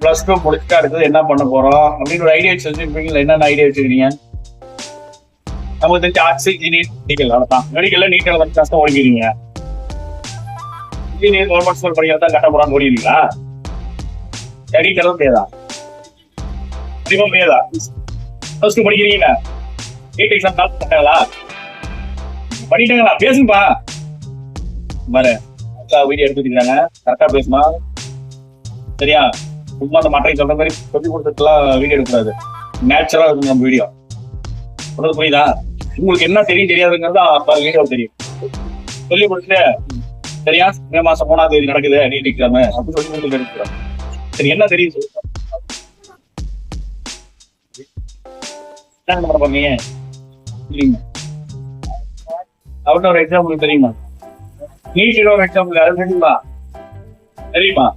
+2 முடிச்சுட்டா இருக்குது என்ன பண்ண போறோம் அப்படின்னு ஒரு ஐடியா வச்சிருப்பீங்களா? என்னென்ன ஐடியா வச்சிருக்கீங்க? நமக்கு தெரிஞ்ச ஆர்ட்ஸ், இன்ஜினியர், மெடிக்கல் அவ்வளவுதான். மெடிக்கல்ல நீட் எழுத கஷ்டம் ஓடிக்கிறீங்க. இன்ஜினியர் கவர்மெண்ட் ஸ்கூல் படிக்கிறதா கட்ட போறான்னு ஓடிக்கிறீங்களா? மெடிக்கல் முடியாதா? கண்டிப்பா முடியாதா? +2 படிக்கிறீங்க, நீட் எக்ஸாம் பாஸ் பண்ணாங்களா? பண்ணிட்டாங்களா? பேசுங்கப்பா. பாரு வீடியோ எடுத்துக்கிறாங்க, கரெக்டா பேசுமா? சரியா? சும்மா அந்த மற்ற சொல்ற மாதிரி சொல்லி கொடுத்துட்டுலாம் வீடியோ எடுக்கக்கூடாது. நேச்சுரலா இருக்கும் நம்ம வீடியோ. சொல்றது புரியுதா? உங்களுக்கு என்ன தெரியும் தெரியாதுங்கிறது அப்ப வீடியோ தெரியும். சொல்லி கொடுத்துட்டு சரியா மே மாசம் 3ஆம் தேதி நடக்குது நீட் எக்ஸாம் அப்படி சொல்லி கொடுத்துட்டு எடுக்கிறோம். சரி என்ன தெரியும் சொல்லுங்க. என்ன பண்ண போறீங்க? அவர்கிட்ட ஒரு எக்ஸாம்பிள் தெரியுமா? நீட் ஒரு எக்ஸாம்பிள் அது தெரியுமா? தெரியுமா?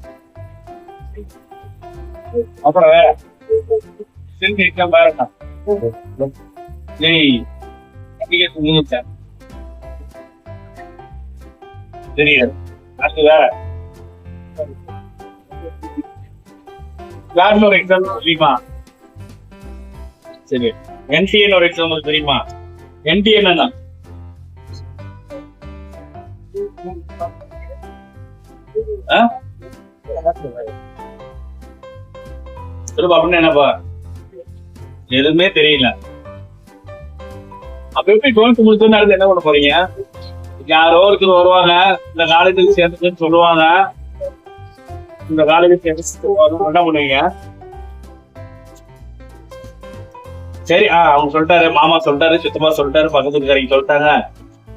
அப்புறம் வேற சின்ன எக்ஸாம் வேறண்ணா தெரியாது. அது வேற வேற ஒரு எக்ஸாம்பிள் தெரியுமா? சரி NTA ஒரு எக்ஸாம்பிள் தெரியுமா? NTA என்னன்னா சொல்லுப்பா அப்படின்னு என்னப்பா? எதுவுமே தெரியல. அப்ப எப்படி 12th முடிச்சோன்னு அடுத்து என்ன பண்ண போறீங்க? யாரோ ஒருத்தர் வருவாங்க, இந்த காலேஜுக்கு சேர்ந்துன்னு சொல்லுவாங்க, இந்த காலேஜுக்கு சேர்ந்து என்ன பண்ணுவீங்க? சரி அவங்க சொல்லிட்டாரு, மாமா சொல்லிட்டாரு, சித்தப்பா சொல்லிட்டாரு, பக்கத்துக்கு கரைக்கு சொல்லிட்டாங்க,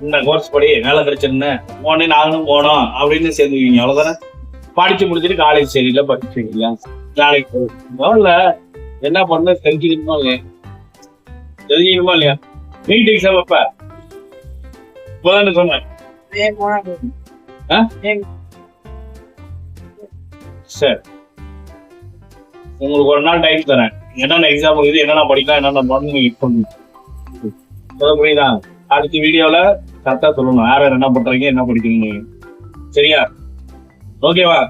இந்த கோர்ஸ் படி வேலை கிடைச்சிருன்னு போனே நாங்களும் போனோம் அப்படின்னு சேர்ந்துக்குவீங்க. அவ்வளவுதானே? படிச்சு முடிச்சுட்டு காலேஜ் சரியில்ல படிச்சுவீங்க. நாளைக்கு முதல்ல என்ன பண்ண தெரிஞ்சுக்கணுமா இல்லையா? தெரிஞ்சுக்கணுமா இல்லையா? நீட் எக்ஸாம் அப்ப இப்பதான் சொன்னேன். சரி உங்களுக்கு ஒரு நாள் டைம் தரேன். என்னென்ன எக்ஸாம் இருக்குது, என்னென்ன படிக்கலாம், என்னென்ன பண்ணணும் புரியுதா? அடுத்த வீடியோல கரெக்டா சொல்லணும் யார் யார் என்ன பண்றீங்க, என்ன படிக்கணும். சரியா? ஓகேவா?